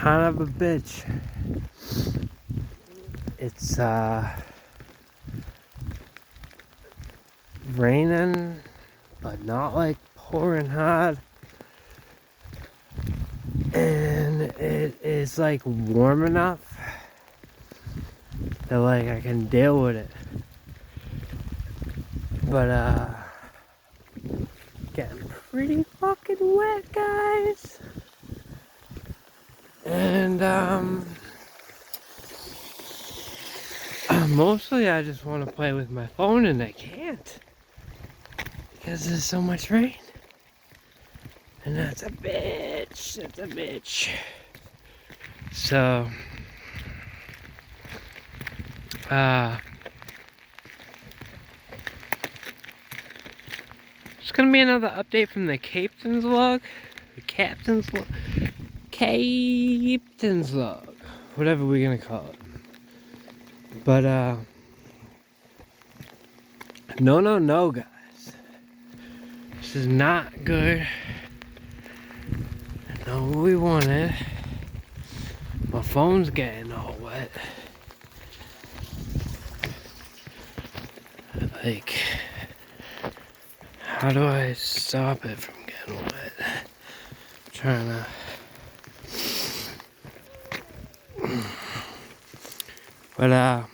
kind of a bitch. It's raining, but not like pouring hard. And it is like warm enough that like I can deal with it. But getting pretty fucking wet, guys. And mostly I just want to play with my phone and I can't because there's so much rain. And that's a bitch. That's a bitch. So it's gonna be another update from the Kaypten's log. The Captain's log. Kaypten's log. Whatever we're gonna call it. But no guys. This is not good. I know what we wanted. My phone's getting all wet. Like, how do I stop it from getting wet? I'm trying to. But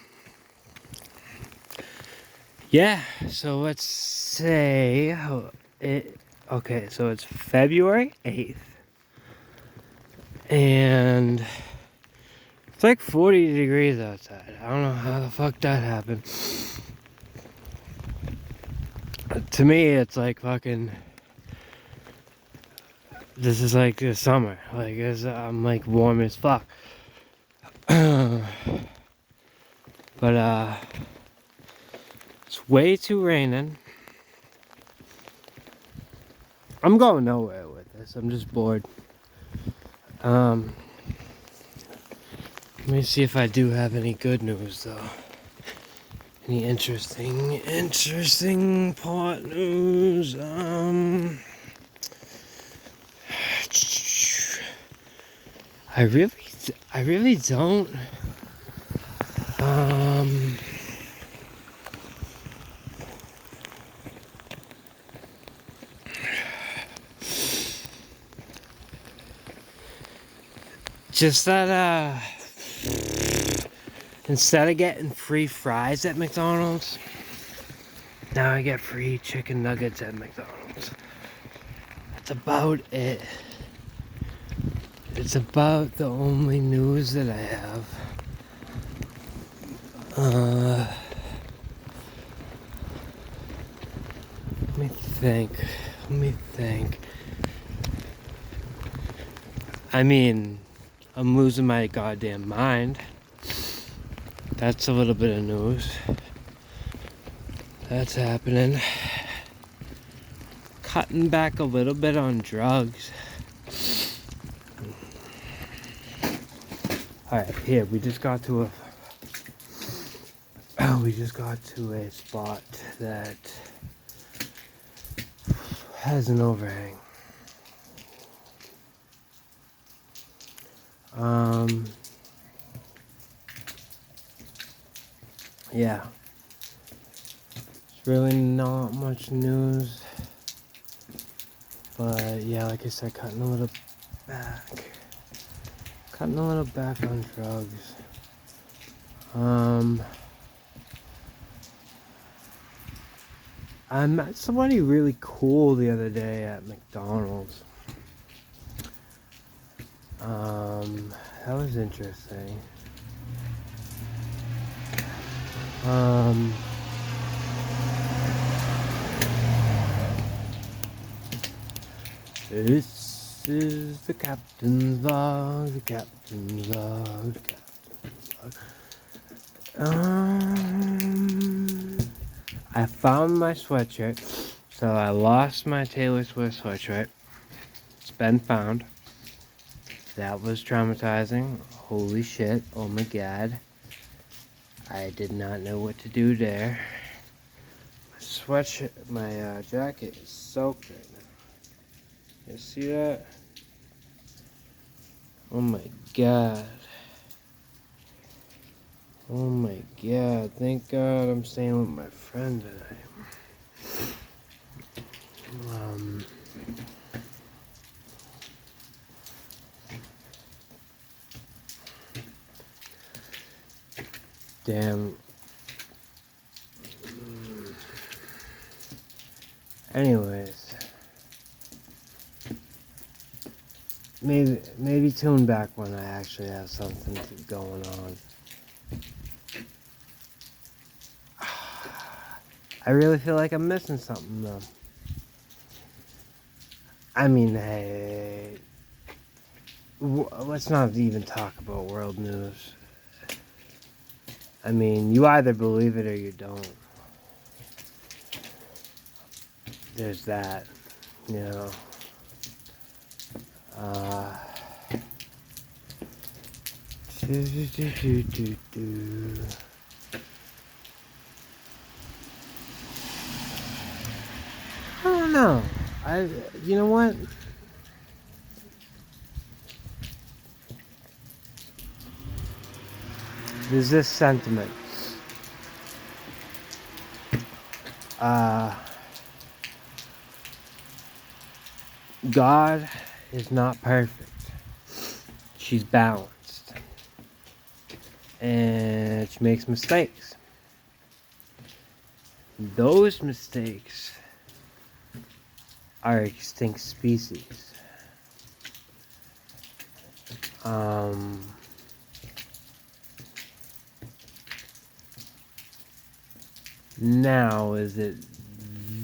yeah. So let's say it. Okay, so it's February 8th, and it's like 40 degrees outside. I don't know how the fuck that happened. To me, it's like fucking. This is like the summer. Like, I'm like warm as fuck. But it's way too raining. I'm going nowhere with this. I'm just bored. Let me see if I do have any good news though. Any interesting part news. I really don't. Just that, instead of getting free fries at McDonald's, now I get free chicken nuggets at McDonald's. That's about it. It's about the only news that I have. Let me think. I mean, I'm losing my goddamn mind. That's a little bit of news. That's happening. Cutting back a little bit on drugs. Alright, here, we just got to a spot that has an overhang. Yeah. It's really not much news. But yeah, like I said, cutting a little back on drugs. I met somebody really cool the other day at McDonald's. That was interesting. This is the captain's log, the captain's log, the captain's log. I found my sweatshirt, so I lost my Taylor Swift sweatshirt. It's been found. That was traumatizing. Holy shit, oh my god. I did not know what to do there. My sweatshirt, my jacket is soaked right now. You see that? Oh my god. Oh my god. Thank God I'm staying with my friend tonight. Damn. Anyways. Maybe tune back when I actually have something going on. I really feel like I'm missing something though. I mean, hey, let's not even talk about world news. I mean, you either believe it or you don't. There's that, you know. I don't know. You know what? There's this sentiment. God is not perfect. She's balanced. And she makes mistakes. Those mistakes are extinct species. Now, is it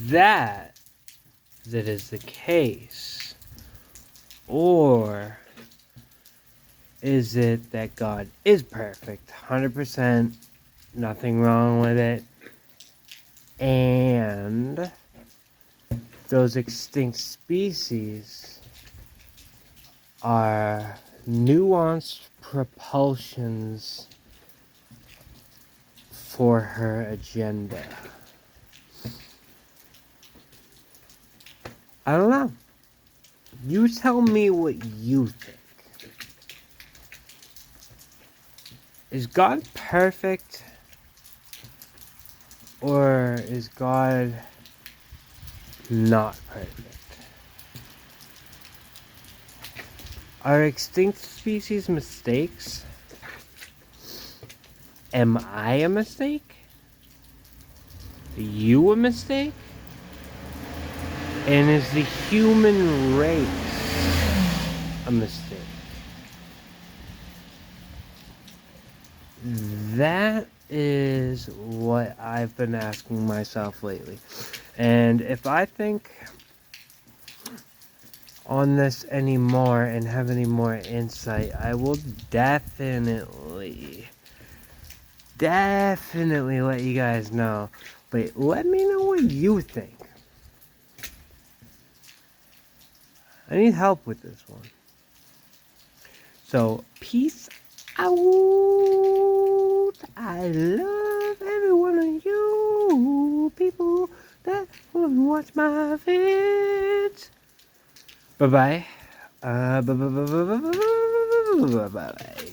that is the case? Or is it that God is perfect, 100%, nothing wrong with it, and those extinct species are nuanced propulsions for her agenda? I don't know. You tell me what you think. Is God perfect? Or is God not perfect? Are extinct species mistakes? Am I a mistake? Are you a mistake? And is the human race a mistake? That is what I've been asking myself lately. And if I think on this anymore and have any more insight, I will definitely let you guys know. But let me know what you think. I need help with this one. So, peace out. I love every one of you people that watch my vids. Bye-bye. Bye-bye.